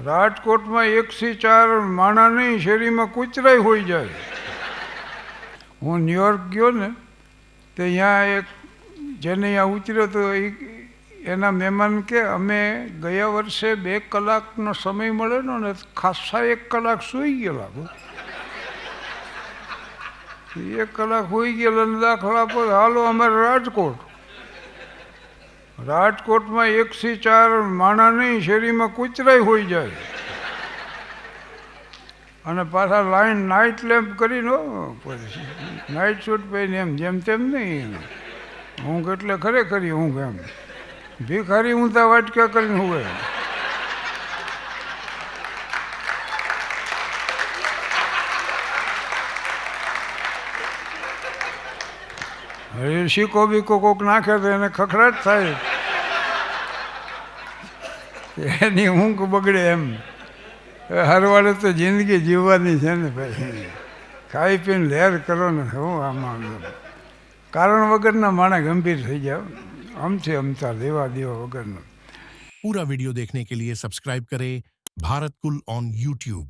રાજકોટમાં 1 થી 4 માણા નહીં, શેરીમાં કૂતરાય હોઈ જાય. હું ન્યુયોર્ક ગયો ને તો ત્યાં એક જેને ત્યાં ઉતર્યો તો એના મહેમાન કે અમે ગયા વર્ષે 2 કલાકનો સમય મળેલો ને ખાસા 1 કલાક સૂઈ ગયેલા. 1 કલાક હોઈ ગયેલા ને દાખલા પર હાલો અમારે રાજકોટમાં 1 થી 4 માણા નહીં, શેરીમાં કૂતરાય હોઈ જાય. અને પાછા લાઈન નાઇટ લેમ્પ કરીને નાઇટ સૂટ પહેરીને એમ જેમ તેમ નહીં. ઊંઘ એટલે ખરેખરી ઊંઘ, એમ ભિખારી ઊંધા વાટકા કરીને હુએ. હવે શીકો બીકો કોક નાખે તો એને ખખડાટ થાય, એની ઊંઘ બગડે. એમ હરવાડે તો જિંદગી જીવવાની છે ને ભાઈ, ખાઈ પીને લહેર કરો ને. હું આમાં કારણ વગરના માણસ ગંભીર થઈ જાવ, અમથી અમતા દેવા વગરનો. पूरा वीडियो देखने के लिए सब्सक्राइब करें भारत कुल ऑन YouTube।